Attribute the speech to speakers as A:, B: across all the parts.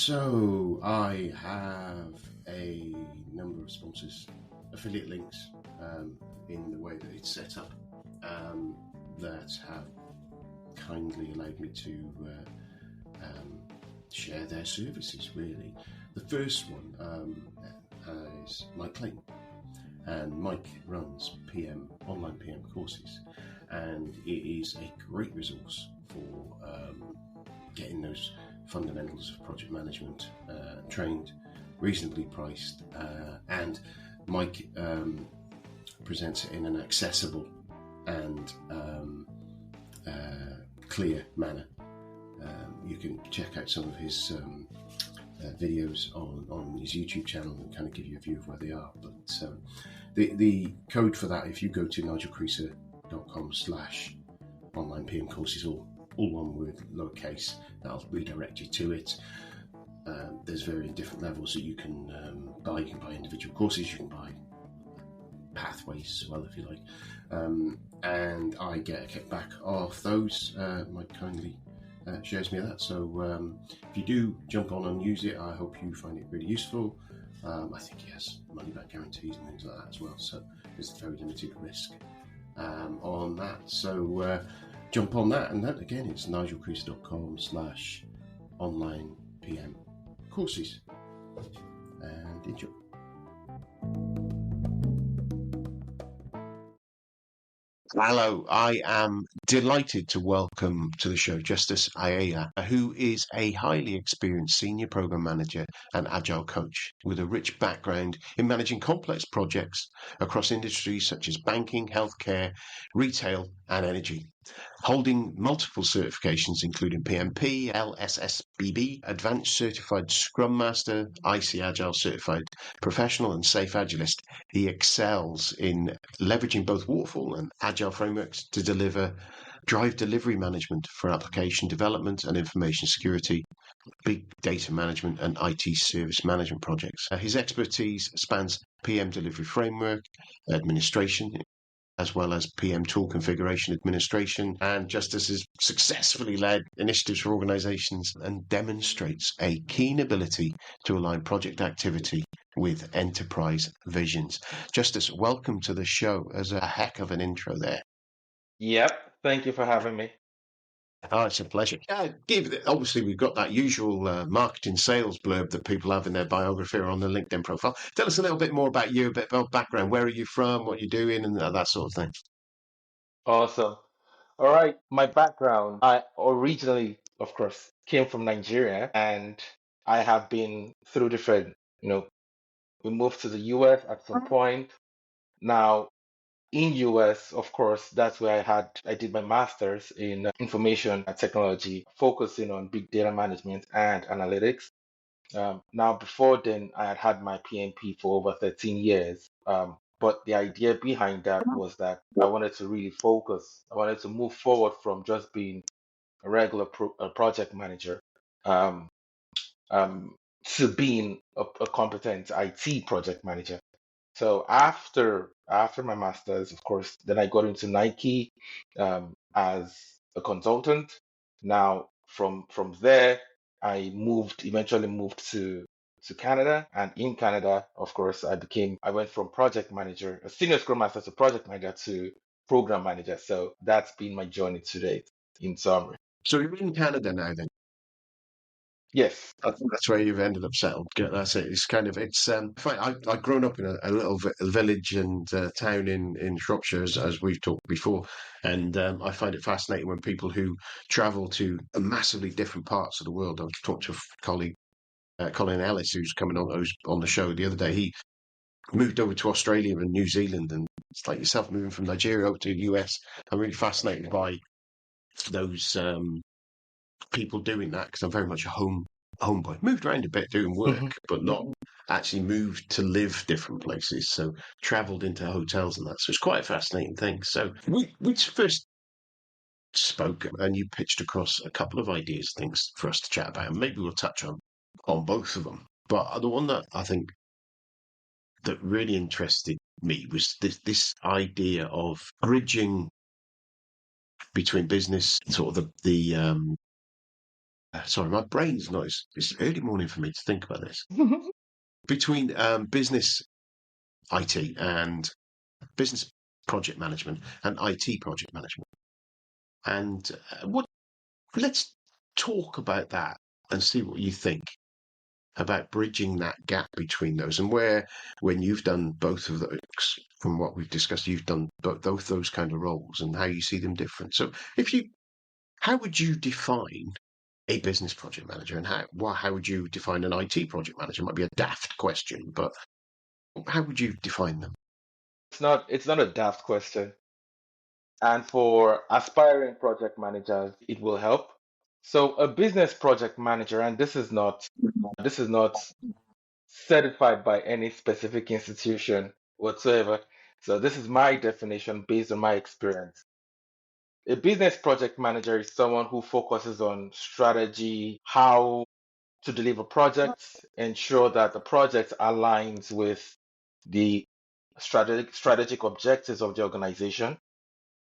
A: So I have a number of sponsors, affiliate links in the way that it's set up that have kindly allowed me to share their services, really. The first one is Mike Clayton, and Mike runs online PM courses, and it is a great resource for getting those fundamentals of project management trained, reasonably priced, and Mike presents it in an accessible and clear manner. You can check out some of his videos on his YouTube channel and kind of give you a view of where they are. But the code for that, if you go to nigelcreaser.com/online PM courses, all one word, lowercase, that'll redirect you to it. There's very different levels that you can buy. You can buy individual courses, you can buy pathways as well, if you like. And I get a kickback off those. Mike kindly shares me that. So if you do jump on and use it, I hope you find it really useful. I think he has money back guarantees and things like that as well. So there's a very limited risk on that. So jump on that, and that again, it's nigelcreaser.com/online PM courses, and enjoy. Hello, I am delighted to welcome to the show Justus Aiyela, who is a highly experienced senior program manager and agile coach with a rich background in managing complex projects across industries such as banking, healthcare, retail, and energy. Holding multiple certifications including PMP, LSSBB, Advanced Certified Scrum Master, ICAgile Certified Professional, and Safe Agilist, he excels in leveraging both waterfall and agile frameworks to drive delivery management for application development and information security, big data management, and IT service management projects. His expertise spans PM delivery framework, administration, as well as PM tool configuration administration, and Justus has successfully led initiatives for organizations and demonstrates a keen ability to align project activity with enterprise visions. Justus, welcome to the show. As a heck of an intro there.
B: Yep, thank you for having me.
A: Oh, it's a pleasure. Obviously, we've got that usual marketing sales blurb that people have in their biography or on their LinkedIn profile. Tell us a little bit more about you, a bit about background. Where are you from? What you're doing, and that sort of thing.
B: Awesome. All right, my background, I originally, of course, came from Nigeria, and I have been through different, we moved to the US at some point. Now, in US, of course, that's where I did my master's in information technology, focusing on big data management and analytics. Now, before then, I had had my PMP for over 13 years. But the idea behind that was that I wanted to really focus. I wanted to move forward from just being a regular project manager um, um, to being a competent IT project manager. So after my master's, of course, then I got into Nike as a consultant. Now from there, eventually moved to Canada, and in Canada, of course, I went from project manager, a senior scrum master, to project manager to program manager. So that's been my journey to date, in summary.
A: So you're in Canada now, then?
B: Yes.
A: That's where you've ended up settled. That's it. It's I've grown up in a little village and town in Shropshire, as we've talked before, and I find it fascinating when people who travel to massively different parts of the world. I talked to a colleague, Colin Ellis, who's on the show the other day. He moved over to Australia and New Zealand, and it's like yourself moving from Nigeria over to the US. I'm really fascinated by those people doing that because I'm very much a homeboy. Moved around a bit doing work, but not actually moved to live different places. So travelled into hotels and that. So it's quite a fascinating thing. So we first spoke and you pitched across a couple of ideas, things for us to chat about. And maybe we'll touch on both of them. But the one that I think that really interested me was this idea of bridging between business, sort of the sorry, my brain's not. It's early morning for me to think about this. Between business IT and business project management and IT project management. And what? Let's talk about that and see what you think about bridging that gap between those, and where, when you've done both of those, from what we've discussed, you've done both those kind of roles and how you see them different. So, how would you define a business project manager, and how would you define an IT project manager? It might be a daft question, but how would you define them?
B: It's not a daft question. And for aspiring project managers, it will help. So a business project manager, and this is not certified by any specific institution whatsoever. So this is my definition based on my experience. A business project manager is someone who focuses on strategy, how to deliver projects, ensure that the project aligns with the strategic objectives of the organization,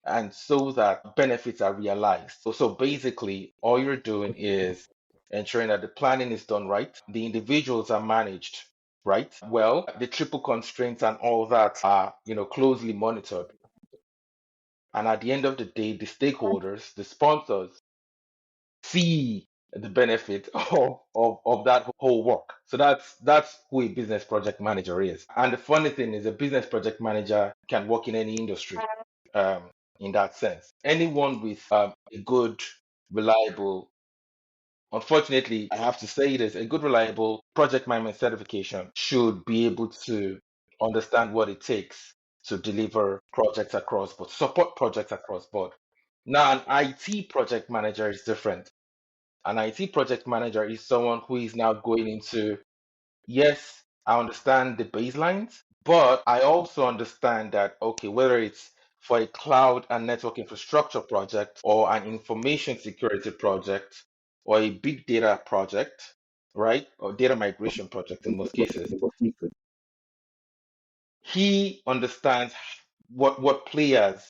B: and so that benefits are realized. So basically, all you're doing is ensuring that the planning is done right, the individuals are managed right, well, the triple constraints and all that are, closely monitored. And at the end of the day, the stakeholders, the sponsors, see the benefit of that whole work. So that's who a business project manager is. And the funny thing is, a business project manager can work in any industry. Um, in that sense, anyone with a good, reliable, unfortunately, I have to say this, a good, reliable project management certification should be able to understand what it takes to deliver projects across board, support projects across board. Now, an IT project manager is different. An IT project manager is someone who is now going into, yes, I understand the baselines, but I also understand that, okay, whether it's for a cloud and network infrastructure project or an information security project or a big data project, right? Or data migration project in most cases, he understands what players,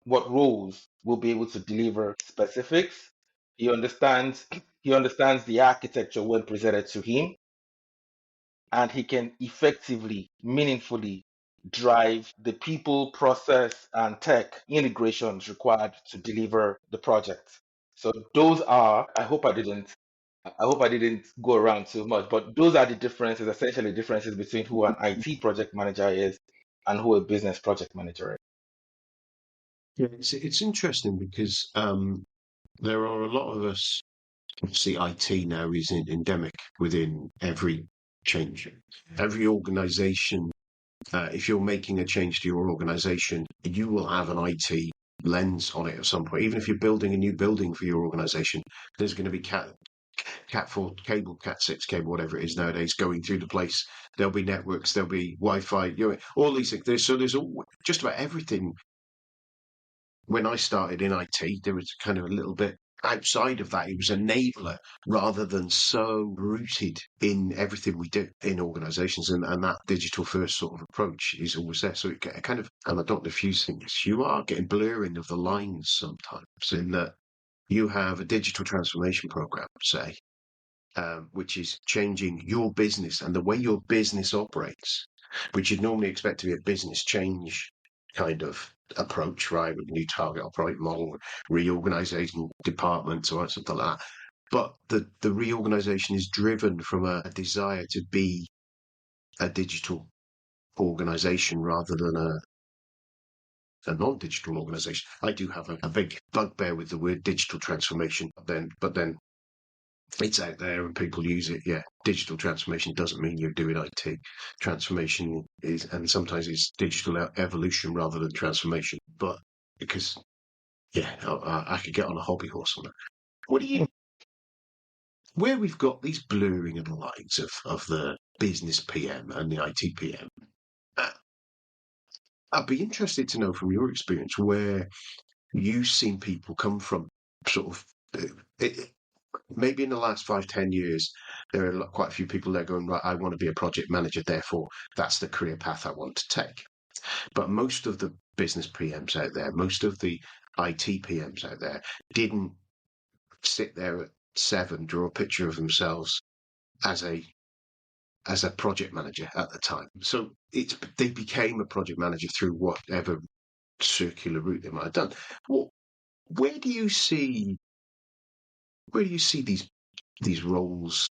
B: what roles will be able to deliver specifics. He understands the architecture when presented to him, and he can effectively, meaningfully drive the people, process, and tech integrations required to deliver the project. So those are, I hope I didn't go around too much, but those are the differences, essentially differences between who an IT project manager is and who a business project manager is.
A: Yeah, it's interesting because there are a lot of us. See, IT now is endemic within every change. Every organization, if you're making a change to your organization, you will have an IT lens on it at some point. Even if you're building a new building for your organization, there's going to be Cat4 cable, Cat6 cable, whatever it is nowadays, going through the place. There'll be networks, there'll be Wi-Fi, all these things. There's just about everything. When I started in IT, there was kind of a little bit outside of that. It was an enabler rather than so rooted in everything we do in organizations. And that digital first sort of approach is always there. So it kind of, and I don't diffuse things, you are getting blurring of the lines sometimes, in that you have a digital transformation program, say, which is changing your business and the way your business operates, which you'd normally expect to be a business change kind of approach, right? With a new target operating model, reorganizing departments or something like that. But the reorganization is driven from a desire to be a digital organization rather than a non-digital organization. I do have a big bugbear with the word digital transformation, but then it's out there and people use it. Yeah, digital transformation doesn't mean you're doing IT. Transformation is, and sometimes it's digital evolution rather than transformation. But because, yeah, I could get on a hobby horse on that. What do you, where we've got these blurring of the lines of the business PM and the IT PM, uh, I'd be interested to know from your experience where you've seen people come from, sort of. It, Maybe in the last 5, 10 years, there are quite a few people there going, right, I want to be a project manager, therefore that's the career path I want to take. But most of the business PMs out there, most of the IT PMs out there didn't sit there 7 draw a picture of themselves as a project manager at the time. So they became a project manager through whatever circular route they might have done. Well, where do you see these roles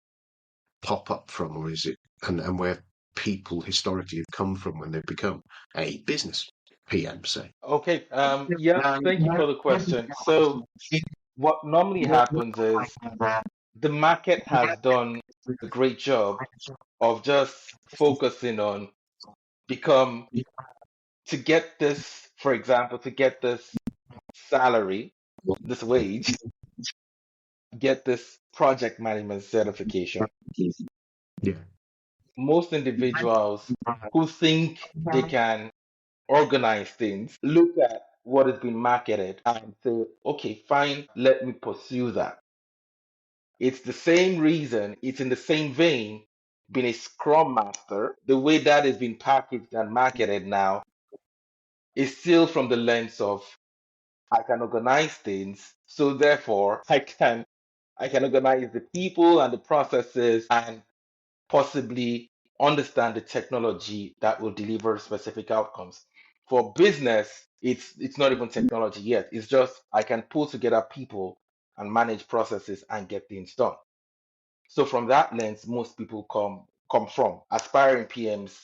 A: pop up from, or is it and where people historically have come from when they've become a business PM, say?
B: Okay. Yeah. Thank you for the question. So what normally happens is the market has done a great job of just focusing on become to get this, for example, to get this salary, this wage, get this project management certification.
A: Yeah,
B: Most individuals who think they can organize things look at what has been marketed and say, okay, fine, let me pursue that. It's the same reason, it's in the same vein, being a Scrum Master, the way that has been packaged and marketed now is still from the lens of I can organize things, so therefore I can organize the people and the processes and possibly understand the technology that will deliver specific outcomes. For business, it's not even technology yet. It's just I can pull together people and manage processes and get things done. So from that lens, most people come from aspiring PMs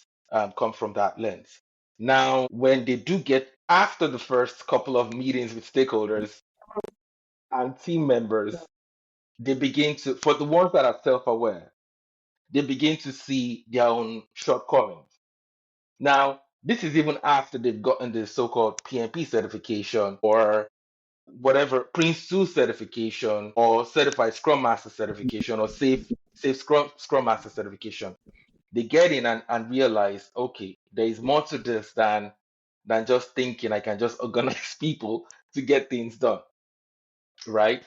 B: come from that lens. Now, when they do get after the first couple of meetings with stakeholders and team members, they begin to, for the ones that are self-aware, they begin to see their own shortcomings. Now, this is even after they've gotten the so-called PMP certification or whatever Prince 2 certification or Certified Scrum Master certification or Safe Scrum Master certification. They get in and realize, okay, there is more to this than just thinking I can just organize people to get things done, right?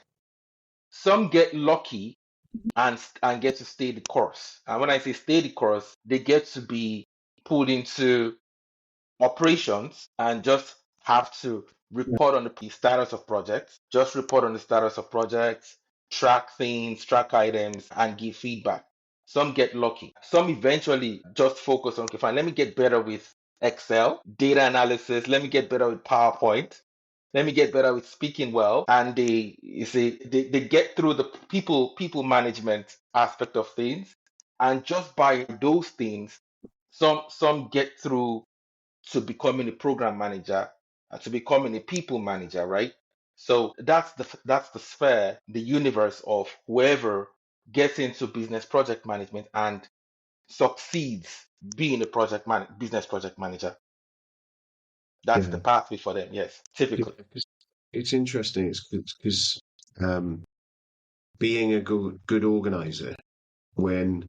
B: Some get lucky and get to stay the course. And when I say stay the course, they get to be pulled into operations and just have to report on the status of projects, just report on the status of projects, track things, track items, and give feedback. Some get lucky. Some eventually just focus on, okay, fine, let me get better with Excel, data analysis, let me get better with PowerPoint, let me get better with speaking well. And they get through the people management aspect of things. And just by those things, some get through to becoming a program manager, to becoming a people manager, right? So that's the sphere, the universe of whoever gets into business project management and succeeds being a business project manager. That's the
A: yeah.
B: pathway for them. Yes,
A: Yeah,
B: typically.
A: it's interesting. It's because being a good organizer, when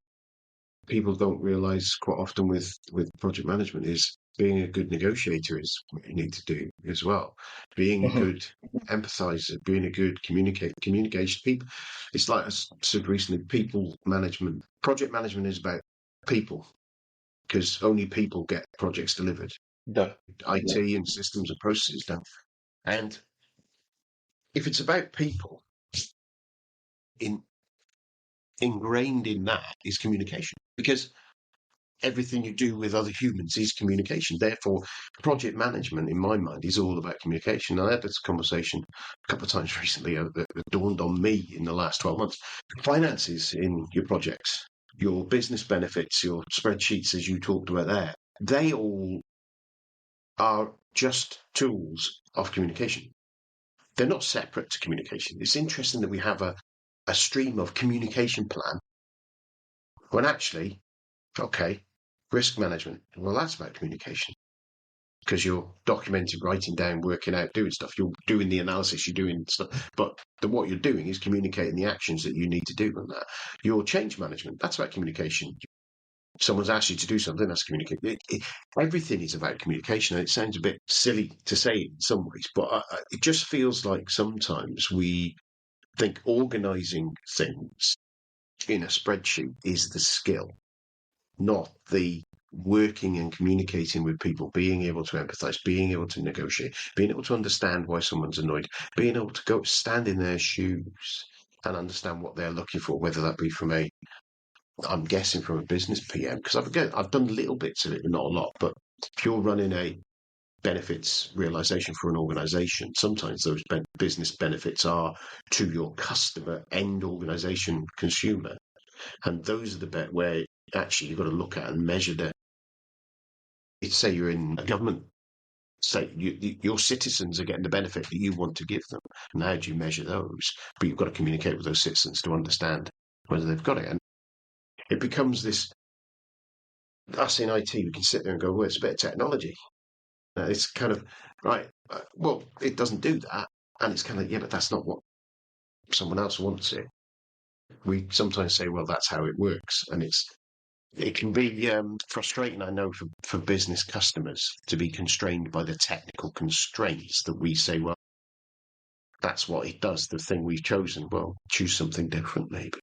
A: people don't realize quite often with project management, is being a good negotiator is what you need to do as well. Being a
B: Mhm.
A: good empathizer, being a good communication. People, it's like I said recently, people management, project management is about people because only people get projects delivered.
B: Done.
A: IT and systems and processes done. And if it's about people, in ingrained in that is communication because everything you do with other humans is communication. Therefore, project management, in my mind, is all about communication. I had this conversation a couple of times recently that dawned on me in the last 12 months. Finances in your projects, your business benefits, your spreadsheets, as you talked about there, they all are just tools of communication. They're not separate to communication. It's interesting that we have a stream of communication plan when actually, okay, risk management. Well, that's about communication because you're documenting, writing down, working out, doing stuff. You're doing the analysis, you're doing stuff. But what you're doing is communicating the actions that you need to do on that. Your change management, that's about communication. Someone's asked you to do something, that's communication. Everything is about communication. And it sounds a bit silly to say in some ways, but it just feels like sometimes we think organizing things in a spreadsheet is the skill, not the working and communicating with people, being able to empathize, being able to negotiate, being able to understand why someone's annoyed, being able to go stand in their shoes and understand what they're looking for, whether that be I'm guessing from a business PM, because I've done little bits of it, but not a lot. But if you're running a benefits realization for an organization, sometimes those business benefits are to your customer end organization consumer. And those are the bit where actually you've got to look at and measure say you're in a government, say your citizens are getting the benefit that you want to give them. And how do you measure those? But you've got to communicate with those citizens to understand whether they've got it. And it becomes this, us in IT, we can sit there and go, well, it's a bit of technology. It's kind of, right, well, it doesn't do that. And it's kind of, yeah, but that's not what someone else wants it. We sometimes say, well, that's how it works. And it can be frustrating, I know, for business customers to be constrained by the technical constraints that we say, well, that's what it does, the thing we've chosen. Well, choose something different, maybe.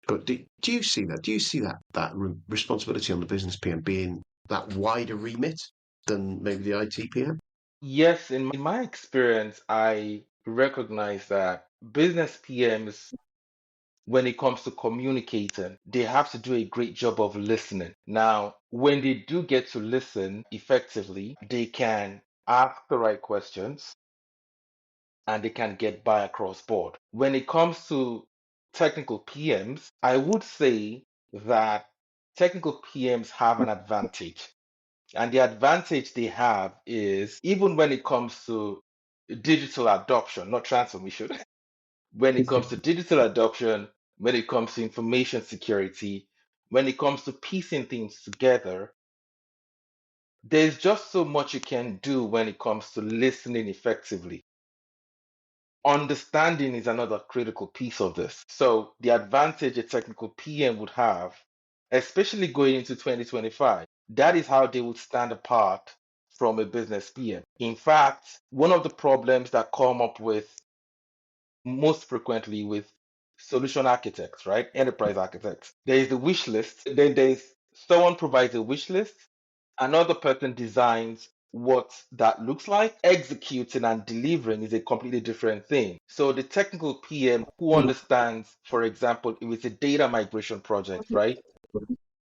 A: But do you see that? Do you see that responsibility on the business PM being that wider remit than maybe the IT PM?
B: Yes, in my experience, I recognize that business PMs, when it comes to communicating, they have to do a great job of listening. Now, when they do get to listen effectively, they can ask the right questions and they can get by across board. When it comes to technical PMs, I would say that technical PMs have an advantage. And the advantage they have is even when it comes to digital adoption, not transformation, when it comes to digital adoption, when it comes to information security, when it comes to piecing things together, there's just so much you can do when it comes to listening effectively. Understanding is another critical piece of this. So, the advantage a technical PM would have, especially going into 2025, that is how they would stand apart from a business PM. In fact, one of the problems that come up with most frequently with solution architects, right? Enterprise architects. There is the wish list. Then there's someone provides a wish list. Another person designs what that looks like. Executing and delivering is a completely different thing. So the technical PM who understands, for example, if it's a data migration project, right?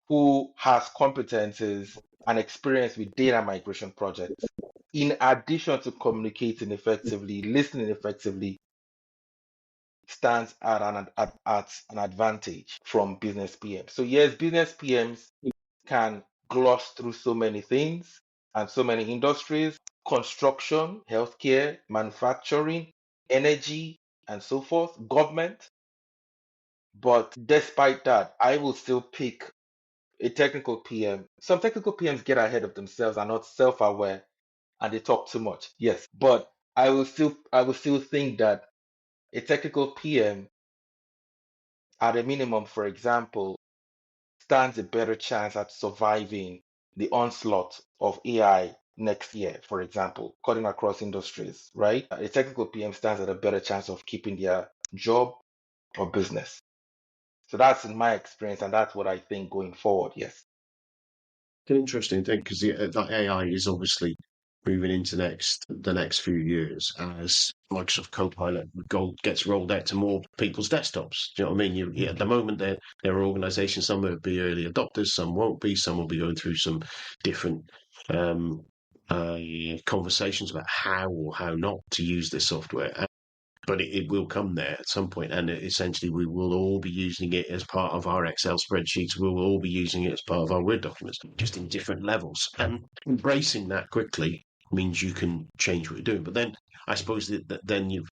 B: Who has competences and experience with data migration projects, in addition to communicating effectively, listening effectively, stands at an advantage from business PMs. So yes, business PMs can gloss through so many things and so many industries: construction, healthcare, manufacturing, energy, and so forth, government. But despite that, I will still pick a technical PM. Some technical PMs get ahead of themselves, are not self-aware, and they talk too much. Yes, but I will still think that a technical PM, at a minimum, for example, stands a better chance at surviving the onslaught of AI next year, for example, cutting across industries, right? A technical PM stands at a better chance of keeping their job or business. So that's in my experience, and that's what I think going forward. Yes.
A: An interesting thing, because that AI is obviously moving into the next few years as Microsoft Copilot gets rolled out to more people's desktops. Do you know what I mean? At the moment, there are organisations, some will be early adopters, some won't be, some will be going through some different um, conversations about how or how not to use this software. But it will come there at some point, and essentially we will all be using it as part of our Excel spreadsheets. We will all be using it as part of our Word documents, just in different levels. And embracing that quickly means you can change what you're doing. But then I suppose that then you've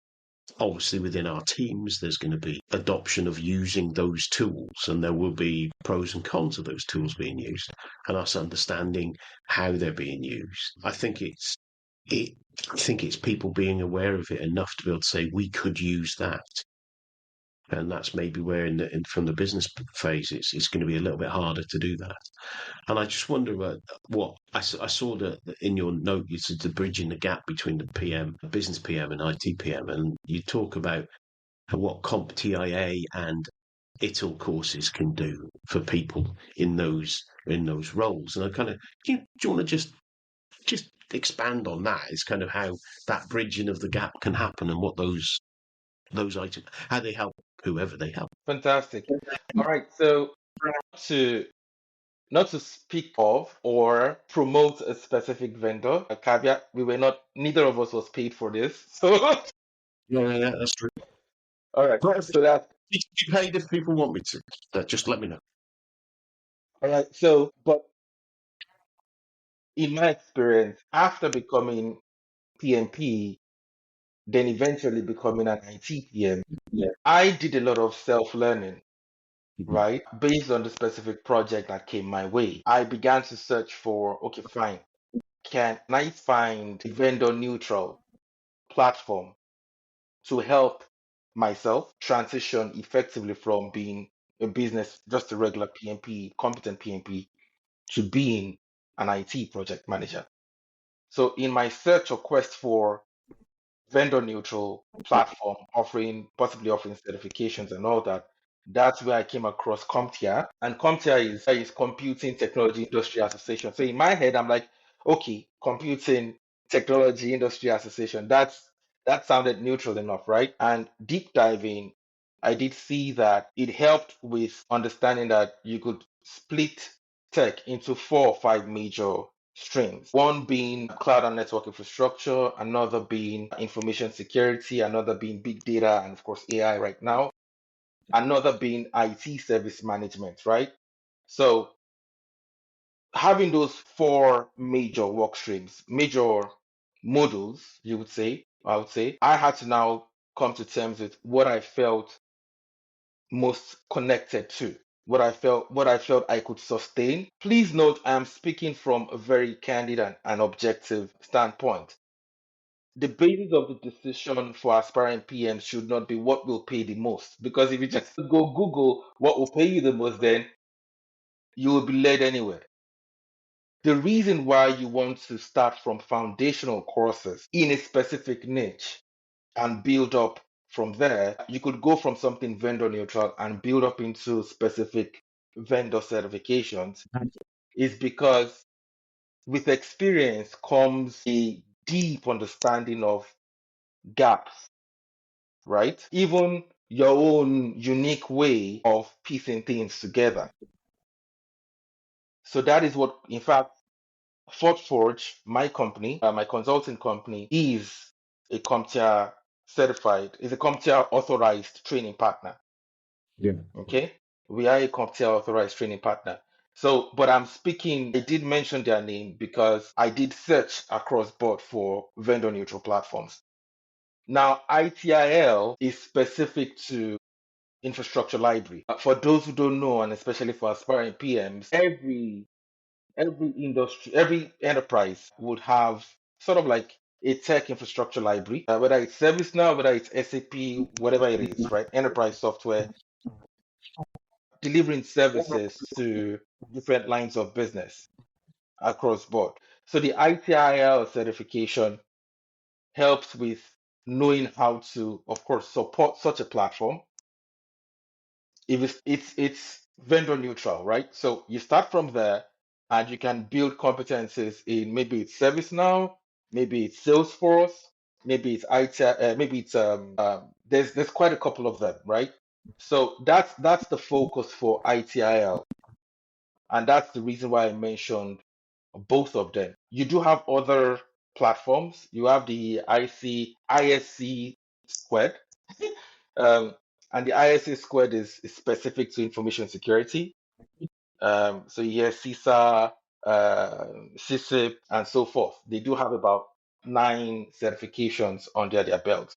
A: obviously within our teams, there's going to be adoption of using those tools, and there will be pros and cons of those tools being used, and us understanding how they're being used. It, I think it's people being aware of it enough to be able to say we could use that, and that's maybe where from the business phase it's going to be a little bit harder to do that. And I just wonder about what I saw that in your note you said the bridging the gap between the PM, business PM, and IT PM, and you talk about what CompTIA and ITIL courses can do for people in those roles. And I kind of do you want to just expand on that? Is kind of how that bridging of the gap can happen and what those those items, how they help whoever they help.
B: Fantastic. All right. So to not to speak of or promote a specific vendor, a caveat, neither of us was paid for this. So,
A: Yeah, that's true.
B: all right.
A: But if
B: So that's
A: you paid if people want me to, just let me know.
B: all right. So, but in my experience, after becoming PMP, then eventually becoming an IT PM,
A: Yeah.
B: I did a lot of self-learning,
A: Mhm.
B: right? Based on the specific project that came my way. I began to search for, okay, fine. Can I find a vendor neutral platform to help myself transition effectively from being a business, just a regular PMP, competent PMP, to being an IT project manager? So in my search or quest for vendor neutral platform possibly offering certifications and all that, that's where I came across CompTIA. And CompTIA is Computing Technology Industry Association. So in my head, I'm like, okay, Computing Technology Industry Association. That sounded neutral enough, right? And deep diving, I did see that it helped with understanding that you could split tech into 4 or 5 major streams. One being cloud and network infrastructure, another being information security, another being big data, and of course AI right now, another being IT service management, right? So having those 4 major work streams, major modules, I would say, I had to now come to terms with what I felt most connected to, what I felt I could sustain. Please note I am speaking from a very candid and objective standpoint. The basis of the decision for aspiring PMs should not be what will pay the most. Because if you just go Google what will pay you the most, then you will be led anywhere. The reason why you want to start from foundational courses in a specific niche and build up from there, you could go from something vendor neutral and build up into specific vendor certifications, is because with experience comes a deep understanding of gaps, right? Even your own unique way of piecing things together. So that is what, in fact, Forteforge, my company, my consulting company, is a CompTIA authorized training partner.
A: Yeah.
B: Okay, we are a CompTIA authorized training partner. So, but I did mention their name because I did search across board for vendor neutral platforms. Now, ITIL is specific to infrastructure library. For those who don't know, and especially for aspiring PMs, every industry, every enterprise would have sort of like a tech infrastructure library, whether it's ServiceNow, whether it's SAP, whatever it is, right? Enterprise software delivering services to different lines of business across board. So the ITIL certification helps with knowing how to, of course, support such a platform. If it's vendor neutral, right? So you start from there and you can build competencies in, maybe it's ServiceNow, maybe it's Salesforce, maybe it's IT, maybe it's there's quite a couple of them, right? So that's the focus for ITIL, and that's the reason why I mentioned both of them. You do have other platforms. You have the ISC squared, um, and the ISC squared is specific to information security. So you hear CISA, CISIP, and so forth. They do have about 9 certifications under their belt.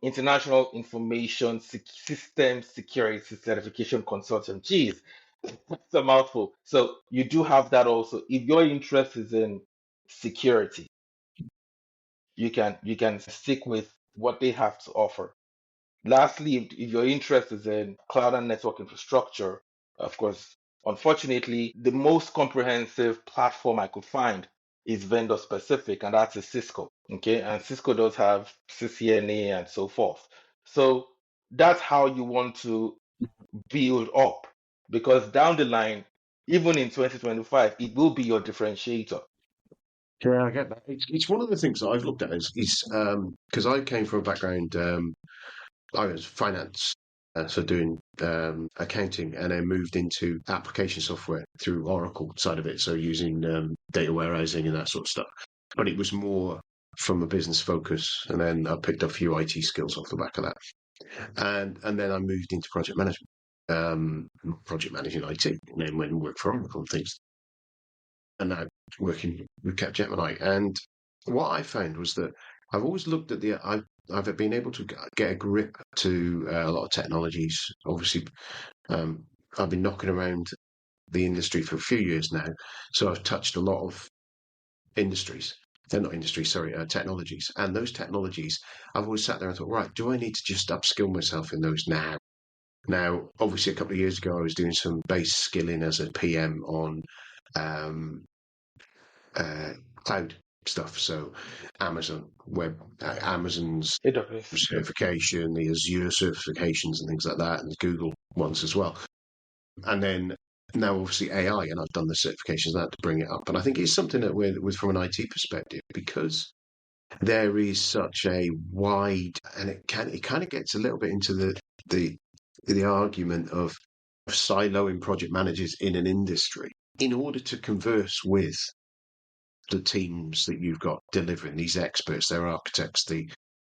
B: International Information System Security Certification Consortium. Geez, that's a mouthful. So you do have that also. If your interest is in security, you can stick with what they have to offer. Lastly, if your interest is in cloud and network infrastructure, of course, unfortunately, the most comprehensive platform I could find is vendor specific, and that's a Cisco. Okay, and Cisco does have CCNA and so forth. So that's how you want to build up, because down the line, even in 2025, it will be your differentiator.
A: Yeah, I get that. It's one of the things that I've looked at is because I came from a background. I was finance, so doing accounting, and then moved into application software through Oracle side of it, so using data warehousing and that sort of stuff. But it was more from a business focus, and then I picked up a few IT skills off the back of that, and then I moved into project management, project managing IT, and then went and worked for Oracle and things, and now working with Capgemini. And what I found was that I've always looked at I've been able to get a grip to a lot of technologies. Obviously, I've been knocking around the industry for a few years now, so I've touched a lot of industries. They're not industries, sorry, technologies. And those technologies, I've always sat there and thought, right, do I need to just upskill myself in those now? Now, obviously, a couple of years ago, I was doing some base skilling as a PM on um, cloud stuff. So Amazon's
B: AWS.
A: certification, the Azure certifications and things like that, and Google ones as well. And then now obviously AI, and I've done the certifications of that to bring it up. And I think it's something that with from an IT perspective, because there is such a wide, and it kind of gets a little bit into the the argument of siloing project managers in an industry in order to converse with the teams that you've got delivering these experts, their architects, the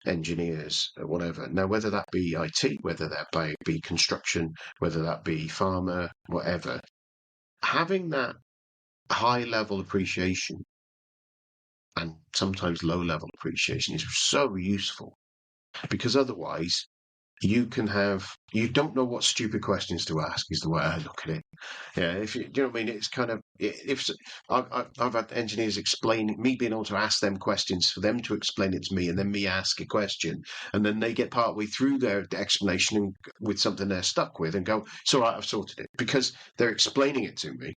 A: engineers, whatever. Now, whether that be IT, whether that be construction, whether that be pharma, whatever, having that high level appreciation and sometimes low level appreciation is so useful, because otherwise you don't know what stupid questions to ask, is the way I look at it. Yeah, if you, do you know what I mean? It's kind of, if I've had engineers explain me, being able to ask them questions for them to explain it to me, and then me ask a question, and then they get partway through their explanation and, with something they're stuck with, and go, "It's all right, I've sorted it," because they're explaining it to me.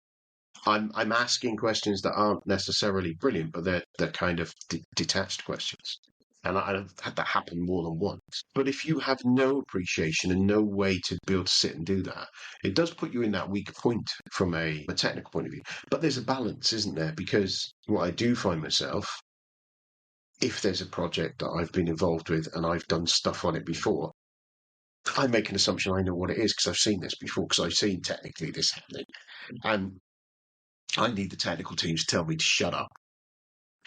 A: I'm asking questions that aren't necessarily brilliant, but they're kind of detached questions. And I've had that happen more than once. But if you have no appreciation and no way to be able to sit and do that, it does put you in that weak point from a technical point of view. But there's a balance, isn't there? Because what I do find myself, if there's a project that I've been involved with and I've done stuff on it before, I make an assumption I know what it is because I've seen this before, because I've seen technically this happening. And I need the technical teams to tell me to shut up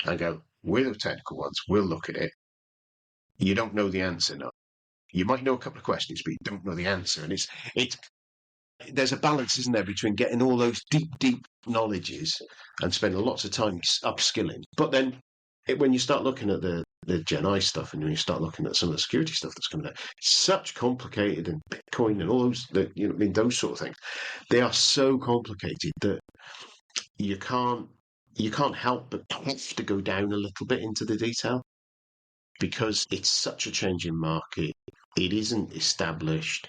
A: and go, we're the technical ones, we'll look at it. You don't know the answer, no. You might know a couple of questions, but you don't know the answer. And it's there's a balance, isn't there, between getting all those deep knowledges and spending lots of time upskilling. But then when you start looking at the Gen I stuff, and when you start looking at some of the security stuff that's coming out, it's such complicated, and Bitcoin and all those, I mean, those sort of things, they are so complicated that you can't help but have to go down a little bit into the detail, because it's such a changing market. It isn't established.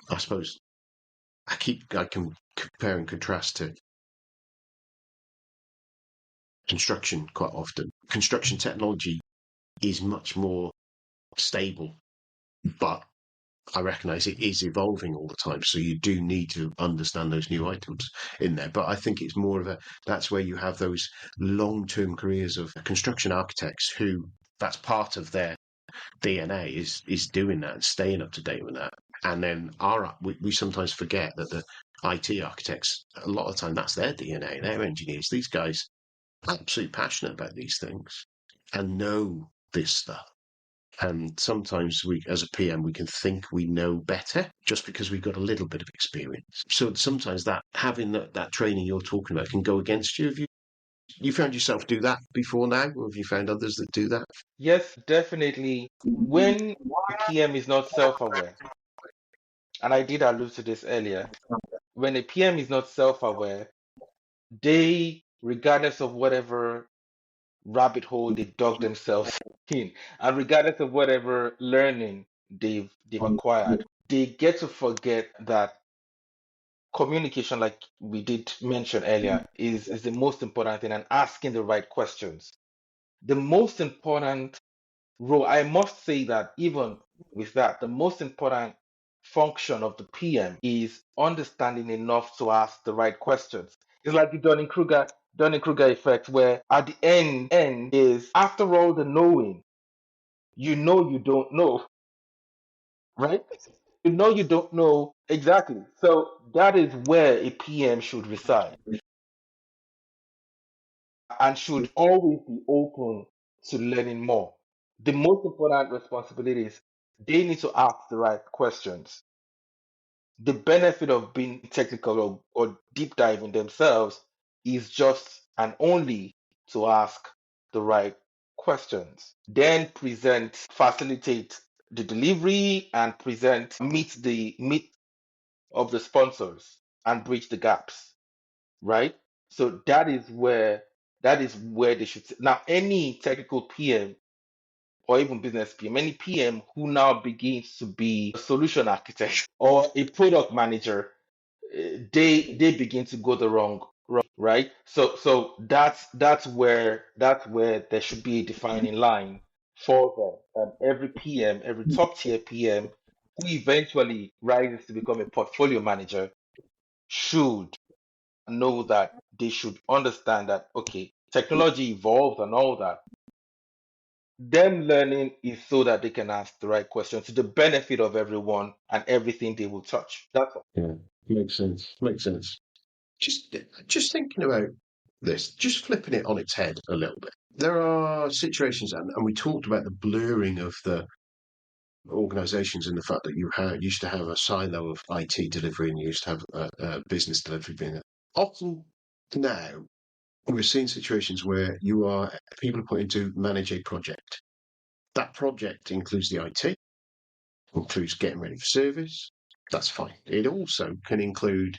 A: I suppose I can compare and contrast to construction quite often. Construction technology is much more stable, but I recognise it is evolving all the time. So you do need to understand those new items in there. But I think it's more of that's where you have those long-term careers of construction architects who that's part of their DNA is doing that and staying up to date with that. And then we sometimes forget that the IT architects, a lot of the time, that's their DNA, their engineers. These guys are absolutely passionate about these things and know this stuff. And sometimes we, as a PM, we can think we know better just because we've got a little bit of experience. So sometimes that having that training you're talking about can go against you. Have you found yourself do that before now, or have you found others that do that?
B: Yes, definitely. When a PM is not self-aware, and I did allude to this earlier, when a PM is not self-aware, they, regardless of whatever rabbit hole they dug themselves in, and regardless of whatever learning they've acquired, they get to forget that communication, like we did mention earlier, is the most important thing, and asking the right questions. The most important role, I must say that even with that, the most important function of the PM is understanding enough to ask the right questions. It's like the Dunning-Kruger effect, where at the end is after all the knowing, you know you don't know. right? You know you don't know exactly. So that is where a PM should reside and should always be open to learning more. The most important responsibility is they need to ask the right questions. The benefit of being technical or deep diving themselves is just and only to ask the right questions. Then present, facilitate the delivery and present, meet of the sponsors and bridge the gaps, right? So that is where they should now any technical PM or even business PM, any PM who now begins to be a solution architect or a product manager, they begin to go the wrong way, right? So that's where there should be a defining line for them. Every PM, every top tier PM who eventually rises to become a portfolio manager should know that they should understand that okay, technology evolves and all that. Them learning is so that they can ask the right questions to the benefit of everyone and everything they will touch. That's all.
A: Yeah, makes sense. Makes sense. Just just thinking about this, just flipping it on its head a little bit. There are situations, and we talked about the blurring of the organizations and the fact that used to have a silo of IT delivery and you used to have business delivery being it. Often now we're seeing situations where people are put in to manage a project. That project includes the IT, includes getting ready for service. That's fine. It also can include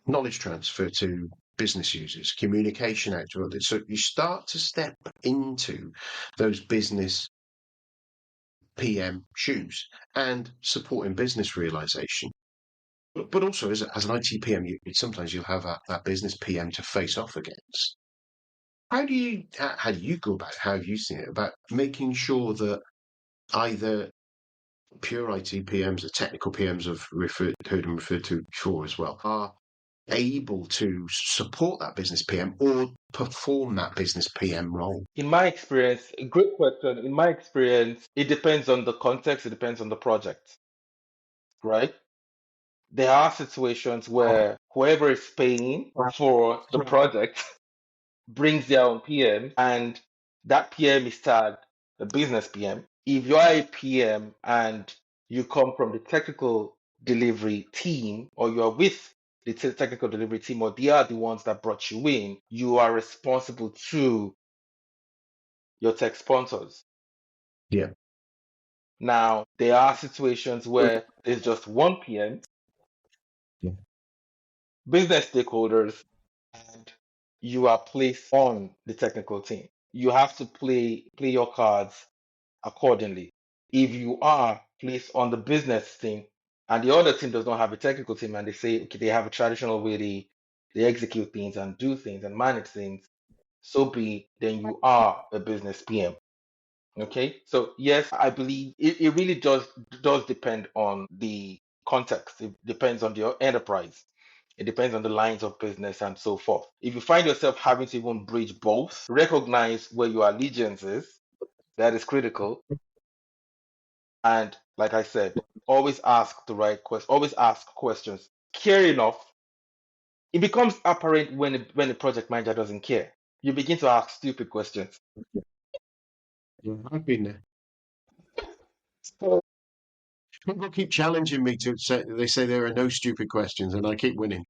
A: knowledge transfer to business users, communication out to others. So you start to step into those business PM shoes and supporting business realization. But also as an IT PM, sometimes you'll have that business PM to face off against. How do you go about it? How have you seen it about making sure that either pure IT PMs, the technical PMs have heard and referred to before as well, are able to support that business PM or perform that business PM role?
B: In my experience, a great question. In my experience, it depends on the context, it depends on the project, right? There are situations where whoever is paying for the project brings their own PM, and that PM is tagged the business PM. If you are a PM and you come from the technical delivery team, or you are with the technical delivery team, or they are the ones that brought you in, you are responsible to your tech sponsors.
A: Yeah.
B: Now, there are situations where there's just one PM,
A: Yeah.
B: business stakeholders, and you are placed on the technical team. You have to play your cards accordingly. If you are placed on the business team and the other team does not have a technical team and they say, okay, they have a traditional way they execute things and do things and manage things, so be it, then you are a business PM. Okay, so yes, I believe it really does depend on the context. It depends on the enterprise. It depends on the lines of business and so forth. If you find yourself having to even bridge both, recognize where your allegiance is. That is critical. And like I said, always ask the right question. Always ask questions. Care enough. It becomes apparent when the project manager doesn't care. You begin to ask stupid questions.
A: Yeah, I've been there.
B: So,
A: People keep challenging me to say, they say there are no stupid questions, and I keep winning.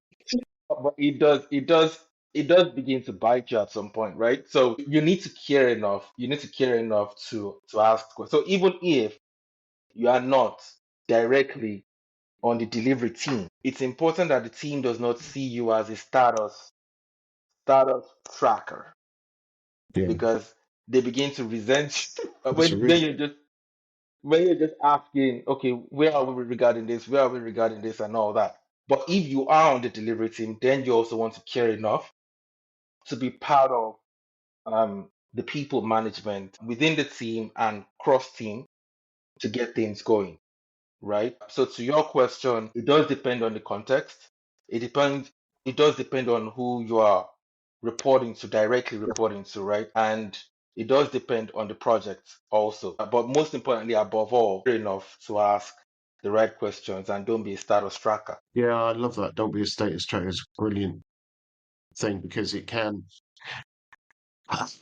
B: but it does begin to bite you at some point, right? So you need to care enough. You need to care enough to ask questions. So even if you are not directly on the delivery team, it's important that the team does not see you as a status tracker,
A: Yeah,
B: because they begin to resent you.
A: that's a
B: when
A: real.
B: when you're just asking, okay, where are we regarding this? Where are we regarding this and all that? But if you are on the delivery team, then you also want to care enough to be part of the people management within the team and cross team to get things going, right? So to your question, it does depend on the context. It does depend on who you are directly reporting to, right? And It does depend on the project also. But most importantly, above all, fair enough to ask the right questions and don't be a status tracker.
A: Yeah, I love that. Don't be a status tracker. It's a brilliant thing because it can.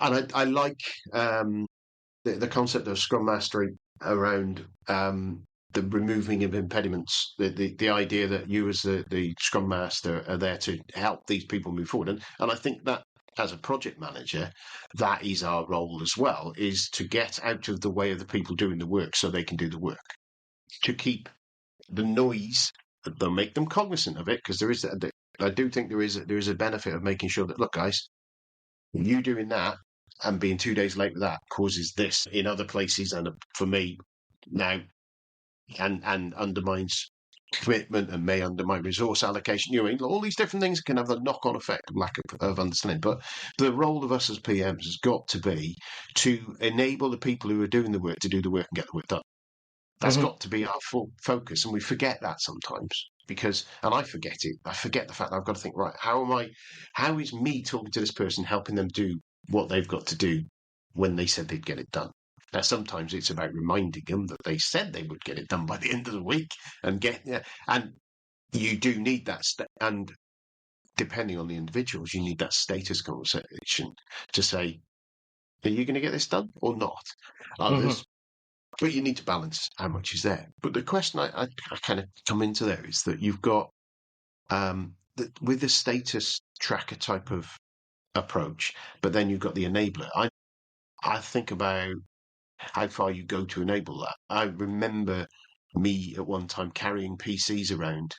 A: And I like the concept of Scrum Mastery around the removing of impediments. The idea that you, as the Scrum Master, are there to help these people move forward. And I think that as a project manager, that is our role as well, is to get out of the way of the people doing the work so they can do the work. To keep the noise, they'll make them cognizant of it, because I do think there is a benefit of making sure that, look, guys, you doing that and being 2 days late with that causes this in other places, and for me now, and undermines commitment and may undermine resource allocation. You know, all these different things can have a knock-on effect of lack of understanding. But the role of us as PMs has got to be to enable the people who are doing the work to do the work and get the work done. That's
B: Mhm.
A: got to be our full focus, and we forget that sometimes because, and I forget it. I forget the fact that I've got to think, right, how is me talking to this person helping them do what they've got to do when they said they'd get it done? Now, sometimes it's about reminding them that they said they would get it done by the end of the week and you do need that, and depending on the individuals, you need that status conversation to say, are you going to get this done or not?
B: Mhm.
A: Others, but you need to balance how much is there. But the question I kind of come into there is that you've got with the status tracker type of approach, but then you've got the enabler. I think about how far you go to enable that. I remember me at one time carrying PCs around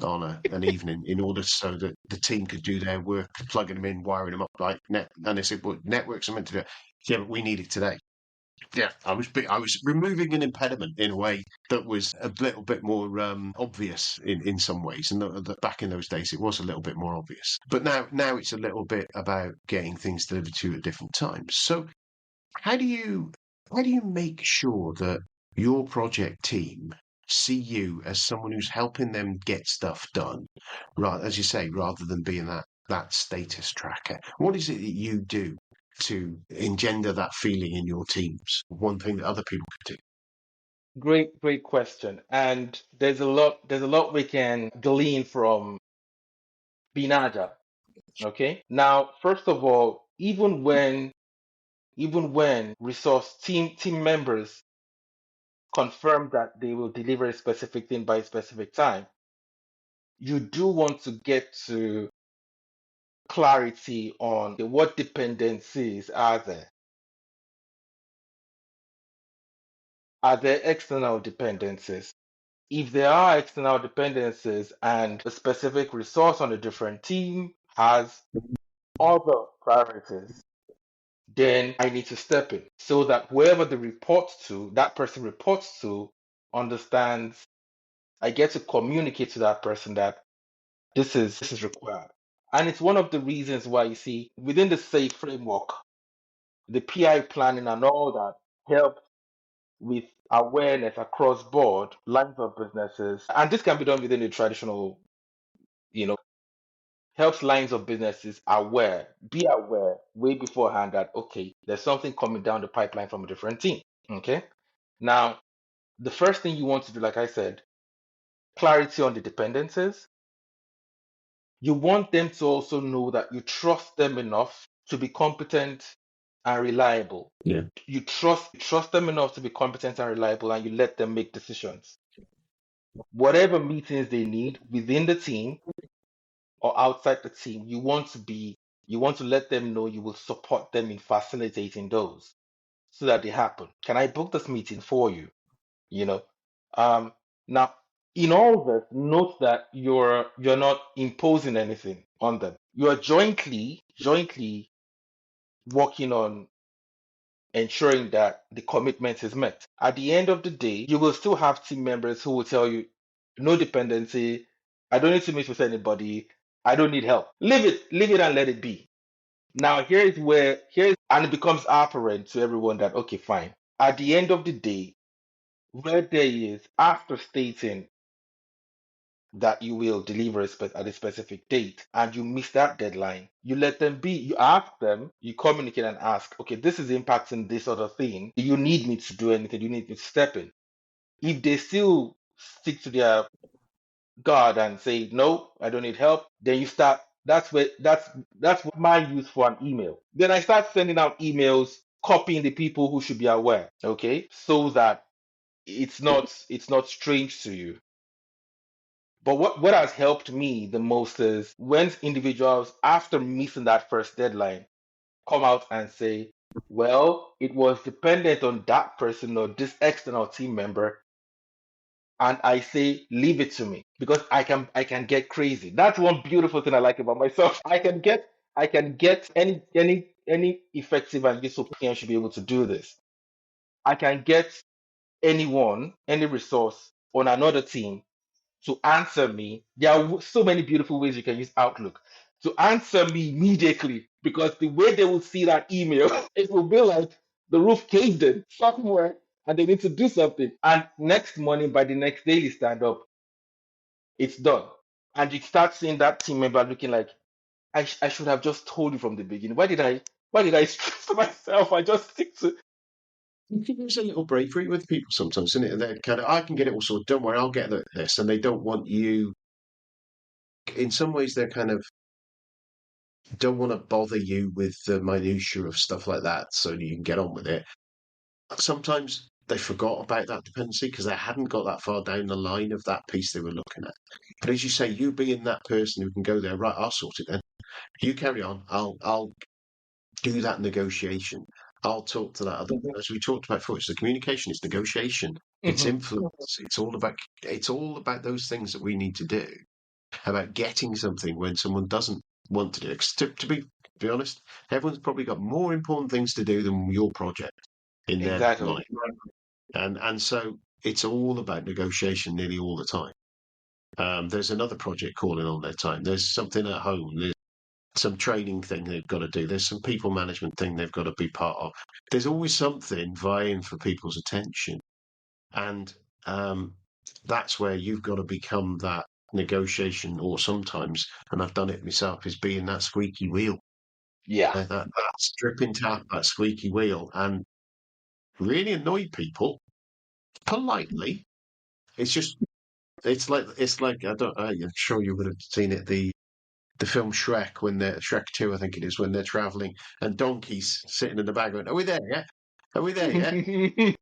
A: on an evening in order so that the team could do their work, plugging them in, wiring them up like net. And they said, "Well, networks are meant to do it." Yeah, but we need it today. Yeah, I was removing an impediment in a way that was a little bit more obvious in some ways, and back in those days it was a little bit more obvious. But now it's a little bit about getting things delivered to you at different times. So how do you make sure that your project team see you as someone who's helping them get stuff done, right? As you say, rather than being that status tracker. What is it that you do to engender that feeling in your teams? One thing that other people can do.
B: Great question. And there's a lot we can glean from being agile. Okay. Now, first of all, even when resource team members confirm that they will deliver a specific thing by a specific time, you do want to get to clarity on what dependencies are there. Are there external dependencies? If there are external dependencies and a specific resource on a different team has other priorities, then I need to step in so that whoever that person reports to, understands. I get to communicate to that person that this is required. And it's one of the reasons why you see within the SAFE framework, the PI planning and all that help with awareness across board lines of businesses. And this can be done within the traditional, you know, helps lines of businesses be aware way beforehand that, okay, there's something coming down the pipeline from a different team. Okay. Now, the first thing you want to do, like I said, clarity on the dependencies. You want them to also know that you trust them enough to be competent and reliable.
A: Yeah.
B: You trust them enough to be competent and reliable, and you let them make decisions. Whatever meetings they need within the team or outside the team, you want to let them know you will support them in facilitating those so that they happen. Can I book this meeting for you? You know. Um, Now, in all this, note that you're not imposing anything on them. You are jointly working on ensuring that the commitment is met. At the end of the day, you will still have team members who will tell you, no dependency, I don't need to meet with anybody, I don't need help. Leave it and let it be. Now and it becomes apparent to everyone that okay, fine. At the end of the day, where there is, after stating that you will deliver at a specific date and you miss that deadline, you let them be. You ask them, you communicate and ask, okay, this is impacting this other thing. Do you need me to do anything? Do you need me to step in? If they still stick to their guard and say, no, I don't need help, then you start. That's what my use for an email. Then I start sending out emails, copying the people who should be aware, okay, so that it's not strange to you. But what has helped me the most is when individuals, after missing that first deadline, come out and say, well, it was dependent on that person or this external team member. And I say, leave it to me because I can get crazy. That's one beautiful thing I like about myself. I can get any effective and useful PM should be able to do this. I can get anyone, any resource on another team to answer me. There are so many beautiful ways you can use Outlook to answer me immediately because the way they will see that email, it will be like the roof caved in somewhere and they need to do something. And next morning, by the next daily stand up, it's done. And you start seeing that team member looking like, I should have just told you from the beginning. Why did I stress myself? I just stick to.
A: I think there's a little bravery with people sometimes, isn't it? They're kind of, I can get it all sorted. Don't worry, I'll get this. And they don't want you, in some ways, they're kind of, don't want to bother you with the minutiae of stuff like that so you can get on with it. Sometimes they forgot about that dependency because they hadn't got that far down the line of that piece they were looking at. But as you say, you being that person who can go there, right, I'll sort it then. You carry on. I'll do that negotiation. I'll talk to that other, as we talked about before, it's the communication, it's negotiation, it's
B: Mhm.
A: influence, it's all about those things that we need to do, about getting something when someone doesn't want to do it. 'Cause to be honest, everyone's probably got more important things to do than your project in their
B: Exactly.
A: life. And so it's all about negotiation nearly all the time. There's another project calling on their time. There's something at home. There's some training thing they've got to do. There's some people management thing they've got to be part of. There's always something vying for people's attention. And that's where you've got to become that negotiation, or sometimes, and I've done it myself, is being that squeaky wheel,
B: Yeah.
A: that stripping tap, that squeaky wheel, and really annoy people politely. It's just, it's like I'm sure you would have seen it, the film Shrek, when they're Shrek 2, I think it is, when they're traveling and donkeys sitting in the back going, "Are we there yet? Are we there yet?"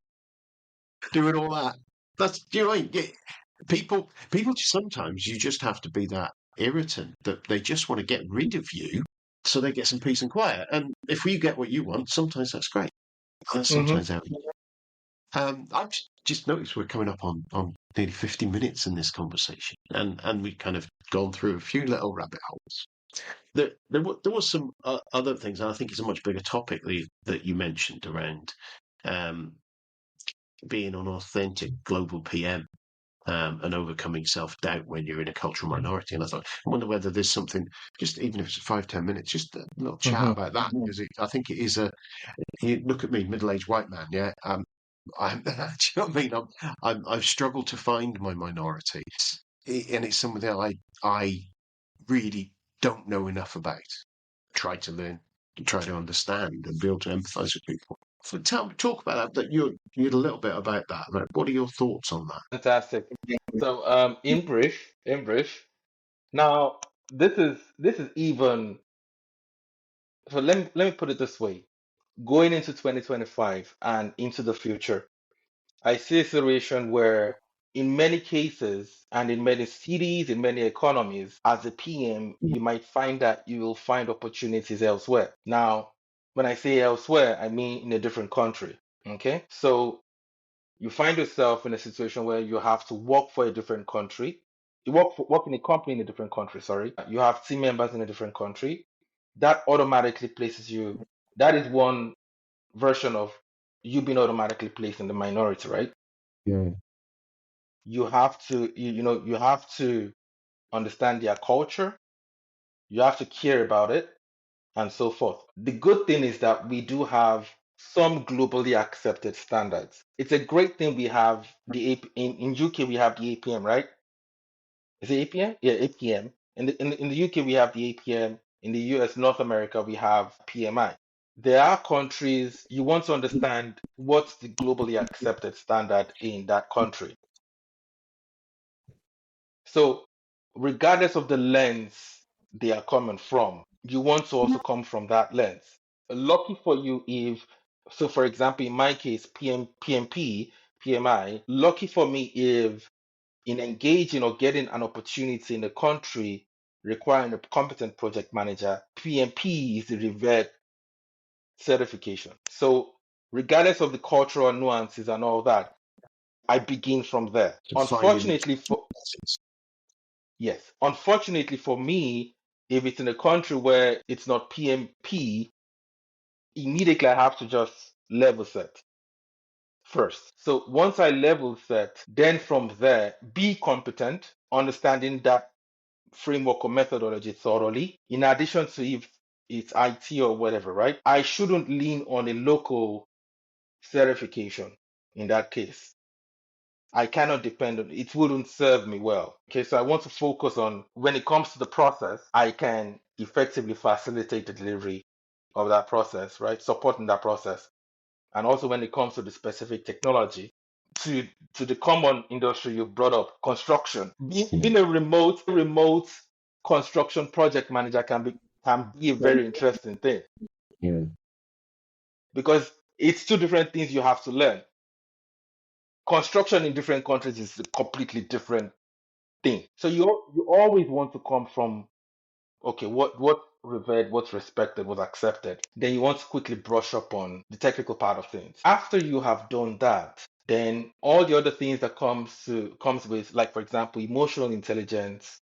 A: Doing all that. Do you know what I mean? Yeah, people sometimes you just have to be that irritant that they just want to get rid of you so they get some peace and quiet. And if we get what you want, sometimes that's great. That's
B: Hmm.
A: sometimes how. I've just noticed we're coming up on nearly 50 minutes in this conversation, and we've kind of gone through a few little rabbit holes. There was some other things, and I think it's a much bigger topic that you mentioned around um, being an authentic global PM, and overcoming self-doubt when you're in a cultural minority. And I thought, I wonder whether there's something, just even if it's 5-10 minutes, just a little chat
B: Hmm.
A: about that, because I think it is a. You look at me, middle-aged white man, yeah. I'm, do you know what I mean? I've struggled to find my minority, and it's something that I really don't know enough about. Try to learn, try to understand, and be able to empathise with people. So talk about that. That you had a little bit about that. Like, what are your thoughts on that?
B: Fantastic. So, in brief. Now, this is even. So let me put it this way. Going into 2025 and into the future, I see a situation where, in many cases and in many cities, in many economies, as a PM, you might find that you will find opportunities elsewhere. Now, when I say elsewhere, I mean in a different country. Okay? So you find yourself in a situation where you have to work for a different country. You work in a company in a different country, sorry. You have team members in a different country. That automatically places you, that is one version of you being automatically placed in the minority, right?
A: Yeah.
B: You have to you have to understand their culture, you have to care about it, and so forth. The good thing is that we do have some globally accepted standards. It's a great thing we have the in UK we have the APM, right? Is it APM? Yeah, APM. In the UK, we have the APM. In the US, North America, we have PMI. There are countries you want to understand what's the globally accepted standard in that country. So, regardless of the lens they are coming from, you want to also come from that lens. Lucky for you if, so for example, in my case, PMP, PMI, lucky for me if in engaging or getting an opportunity in a country requiring a competent project manager, PMP is the revered certification. So, regardless of the cultural nuances and all that, I begin from there.
A: To find in
B: Unfortunately for Yes, unfortunately for me, if it's in a country where it's not PMP, immediately I have to just level set first. So once I level set, then from there, be competent, understanding that framework or methodology thoroughly. In addition to if it's IT or whatever, right? I shouldn't lean on a local certification in that case. I cannot depend on it. It wouldn't serve me well. Okay, so I want to focus on when it comes to the process, I can effectively facilitate the delivery of that process, right? Supporting that process. And also when it comes to the specific technology, to the common industry you brought up, construction. Being a remote construction project manager can be a very interesting thing
A: yeah,
B: because it's two different things you have to learn. Construction in different countries is a completely different thing. So you always want to come from, okay, what revered, what's respected, what's accepted. Then you want to quickly brush up on the technical part of things. After you have done that, then all the other things that comes with, like for example, emotional intelligence,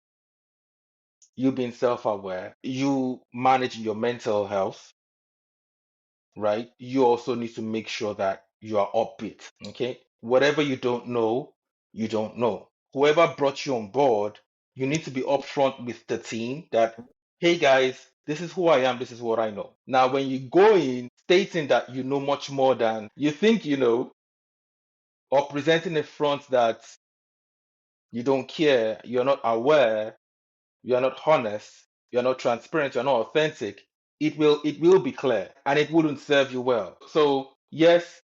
B: you being self-aware, you managing your mental health, right? You also need to make sure that you are upbeat. Okay. Whatever you don't know, you don't know. Whoever brought you on board, you need to be upfront with the team that, hey guys, this is who I am, this is what I know. Now, when you go in stating that you know much more than you think you know, or presenting a front that you don't care, you're not aware, you're not honest, you're not transparent, you're not authentic, it will be clear and it wouldn't serve you well. So yes,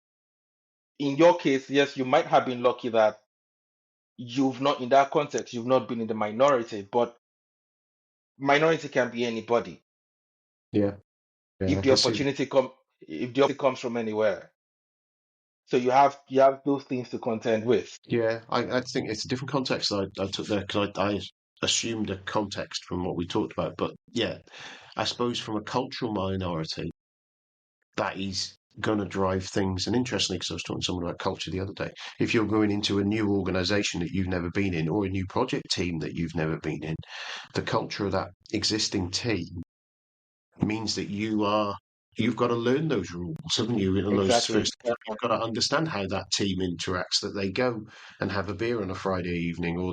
B: in your case, yes, you might have been lucky that you've not, in that context, you've not been in the minority, but minority can be anybody
A: yeah, yeah.
B: if
A: I
B: the
A: can see.
B: opportunity comes from anywhere. So you have those things to contend with.
A: Yeah, I think it's a different context I took there because I assumed a context from what we talked about. But yeah, I suppose from a cultural minority, that is going to drive things. And interestingly, because I was talking to someone about culture the other day, if you're going into a new organization that you've never been in or a new project team that you've never been in, the culture of that existing team means that you've got to learn those rules, haven't you? In those
B: Exactly.
A: first, you've got to understand how that team interacts. That they go and have a beer on a Friday evening, or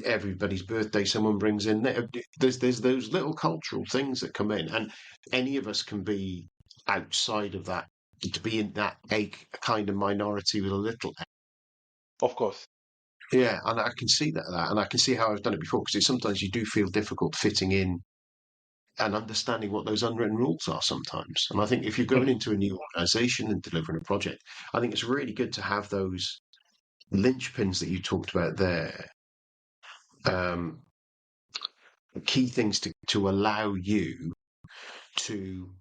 A: everybody's birthday, someone brings in. There's those little cultural things that come in, and any of us can be outside of that. To be in that a kind of minority with a little.
B: Of course.
A: Yeah, and I can see and I can see how I've done it before because sometimes you do feel difficult fitting in and understanding what those unwritten rules are sometimes. And I think if you're going
B: Mhm.
A: into a new organization and delivering a project, I think it's really good to have those linchpins that you talked about there, um, key things to allow you to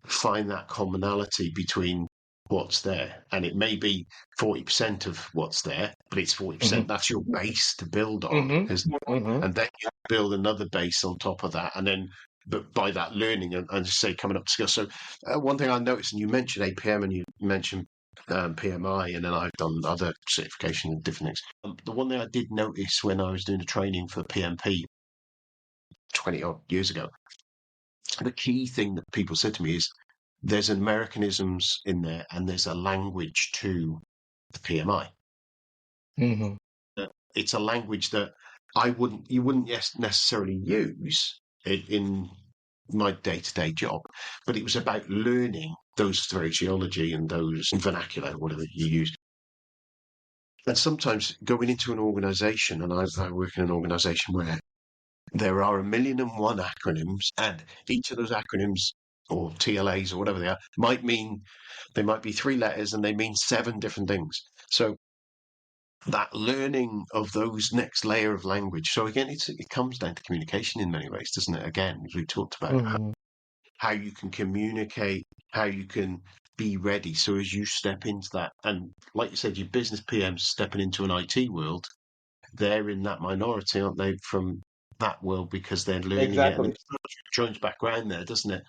A: find that commonality between what's there. And it may be 40% of what's there, but it's 40%.
B: Mhm.
A: That's your base to build on,
B: Mhm.
A: isn't it?
B: Mhm.
A: And then you build another base on top of that. And then, but by that learning and say coming up to skills. So one thing I noticed, and you mentioned APM and you mentioned PMI, and then I've done other certification and different things. The one thing I did notice when I was doing the training for PMP 20 odd years ago, the key thing that people said to me is there's Americanisms in there and there's a language to the PMI.
B: Mhm.
A: It's a language that you wouldn't necessarily use in my day-to-day job, but it was about learning those phraseology and those vernacular, whatever you use, And sometimes going into an organization, and I work in an organization where there are 1,000,001 acronyms, and each of those acronyms or TLAs or whatever they are they might be 3 letters and they mean 7 different things. So that learning of those next layer of language. So again, it comes down to communication in many ways, doesn't it? Again, as we talked about
B: Mhm.
A: how you can communicate, how you can be ready. So as you step into that, and like you said, your business PMs stepping into an IT world, they're in that minority, aren't they, from that world because they're learning it, and
B: Exactly.
A: it joins back around there, doesn't it?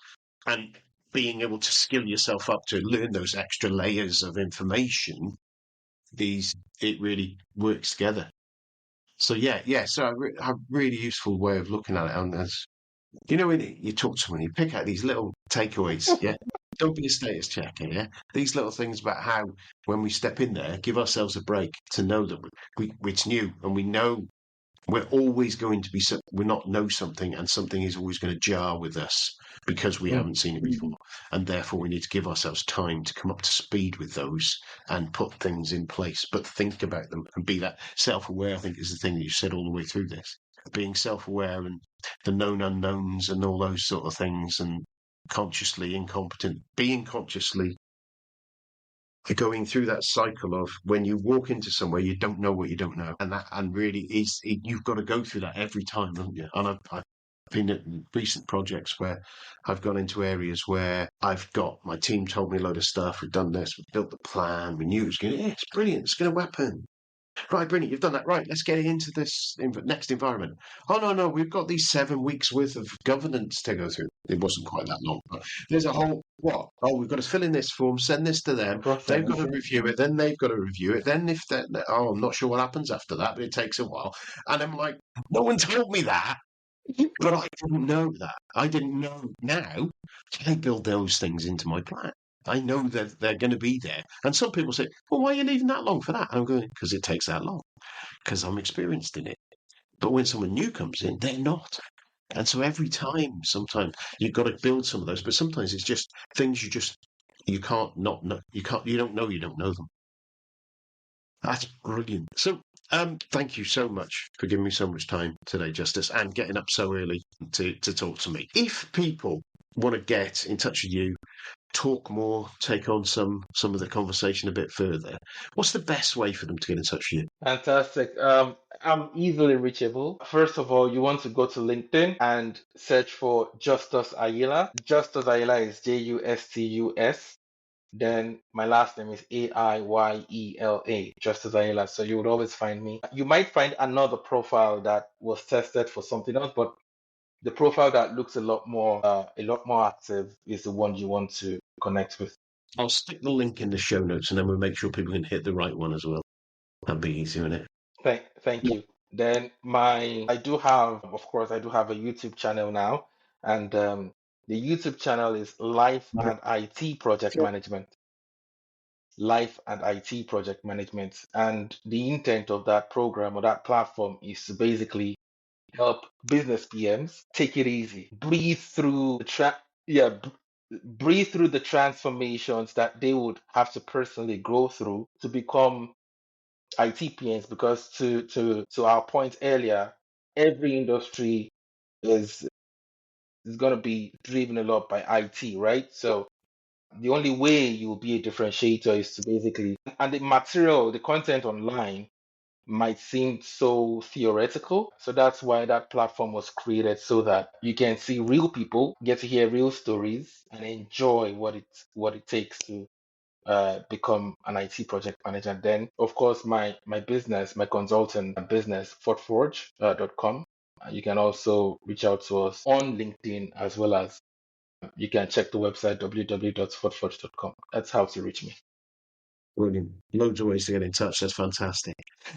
A: And being able to skill yourself up to learn those extra layers of information, it really works together. So yeah. So a really useful way of looking at it. And as when you talk to someone, you pick out these little takeaways. Yeah, don't be a status checker. Yeah, these little things about how when we step in there, give ourselves a break to know that it's new and we know we're always going to be we're not know something, and something is always going to jar with us because we
B: Mm.
A: haven't seen it before, and therefore we need to give ourselves time to come up to speed with those and put things in place, but think about them and be that self-aware. I think is the thing that you said all the way through this, being self-aware and the known unknowns and all those sort of things, and consciously incompetent, being consciously going through that cycle of when you walk into somewhere you don't know what you don't know, and really you've got to go through that every time, haven't you? And I've been at recent projects where I've gone into areas where I've got my team told me a load of stuff, we've done this, we've built the plan, we knew it was going to, yeah, it's brilliant, it's going to happen. Right, brilliant. You've done that. Right, let's get into this next environment. Oh, no, we've got these 7 weeks worth of governance to go through. It wasn't quite that long, but there's a whole, what? Oh, we've got to fill in this form, send this to them. They've got
B: Process.
A: to review it. Then they've got to review it. Then if that, oh, I'm not sure what happens after that, but it takes a while. And I'm like, no one told me that, but I didn't know that. I didn't know now. I build those things into my plan. I know that they're going to be there. And some people say, well, why are you leaving that long for that? And I'm going, because it takes that long, because I'm experienced in it. But when someone new comes in, they're not. And so every time, sometimes you've got to build some of those, but sometimes it's just things you can't not know. You don't know them. That's brilliant. So, thank you so much for giving me so much time today, Justice, and getting up so early to talk to me. If people want to get in touch with you, talk more, take on some of the conversation a bit further, what's the best way for them to get in touch with you?
B: Fantastic. I'm easily reachable. First of all, you want to go to LinkedIn and search for Justus Aiyela. Justus Aiyela is Justus. Then my last name is Aiyela, Justus Aiyela. So you would always find me. You might find another profile that was tested for something else, but the profile that looks a lot more active is the one you want to connect with.
A: I'll stick the link in the show notes, and then we'll make sure people can hit the right one as well. That'd be easier, isn't it?
B: Thank
A: Yeah.
B: you. Then I do have, of course, I do have a YouTube channel now, and the YouTube channel is Life and IT Project Management. Life and IT Project Management, and the intent of that program or that platform is to basically help business PMs take it easy, breathe through breathe through the transformations that they would have to personally go through to become IT PMs, because to our point earlier, every industry is is going to be driven a lot by IT, right? So the only way you'll be a differentiator is to basically, and the content online might seem so theoretical. So that's why that platform was created, so that you can see real people, get to hear real stories, and enjoy what it takes to become an IT project manager. And then, of course, my business, my consultant business, Forteforge.com. You can also reach out to us on LinkedIn, as well as you can check the website www.forteforge.com. That's how to reach me.
A: Brilliant. Loads of ways to get in touch. That's fantastic.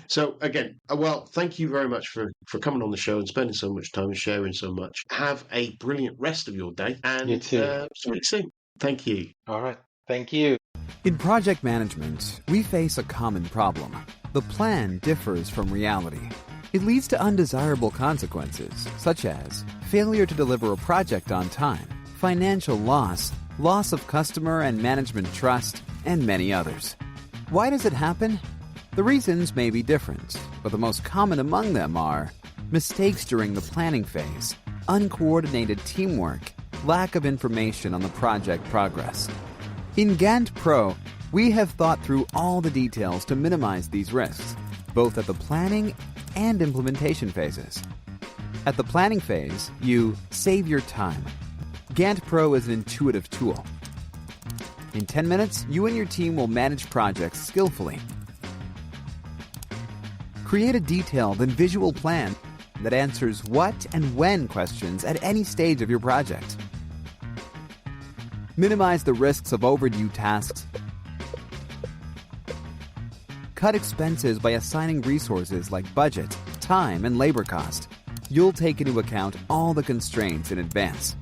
A: So again, well, thank you very much for coming on the show and spending so much time and sharing so much. Have a brilliant rest of your day,
B: You
A: and
B: too.
A: speak soon. Thank you.
B: All right. Thank you.
C: In project management, we face a common problem. The plan differs from reality. It leads to undesirable consequences, such as failure to deliver a project on time, financial loss, loss of customer and management trust, and many others. Why does it happen? The reasons may be different, but the most common among them are mistakes during the planning phase, uncoordinated teamwork, lack of information on the project progress. In Gantt Pro, we have thought through all the details to minimize these risks, both at the planning and implementation phases. At the planning phase, you save your time. Gantt Pro is an intuitive tool. In 10 minutes, you and your team will manage projects skillfully. Create a detailed and visual plan that answers what and when questions at any stage of your project. Minimize the risks of overdue tasks. Cut expenses by assigning resources like budget, time, and labor cost. You'll take into account all the constraints in advance.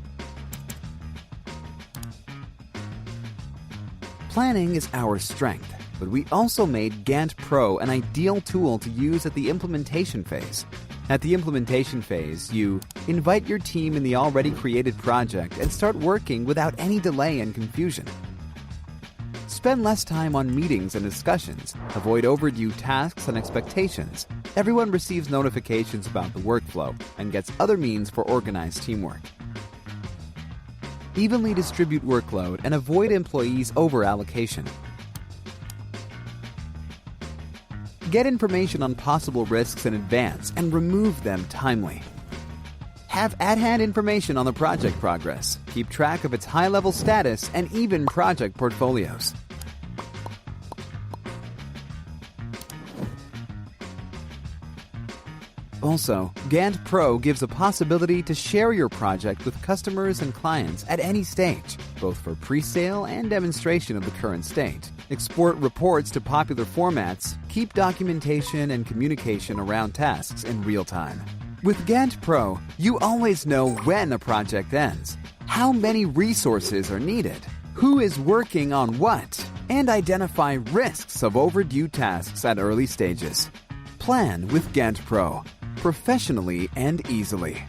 C: Planning is our strength, but we also made Gantt Pro an ideal tool to use at the implementation phase. At the implementation phase, you invite your team in the already created project and start working without any delay and confusion. Spend less time on meetings and discussions. Avoid overdue tasks and expectations. Everyone receives notifications about the workflow and gets other means for organized teamwork. Evenly distribute workload and avoid employees over-allocation. Get information on possible risks in advance and remove them timely. Have at-hand information on the project progress. Keep track of its high-level status and even project portfolios. Also, Gantt Pro gives a possibility to share your project with customers and clients at any stage, both for pre-sale and demonstration of the current state. Export reports to popular formats, keep documentation and communication around tasks in real time. With Gantt Pro, you always know when a project ends, how many resources are needed, who is working on what, and identify risks of overdue tasks at early stages. Plan with Gantt Pro, professionally and easily.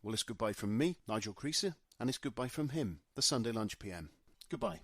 A: Well, it's goodbye from me, Nigel Creaser, and it's goodbye from him, the Sunday Lunch PM. Goodbye.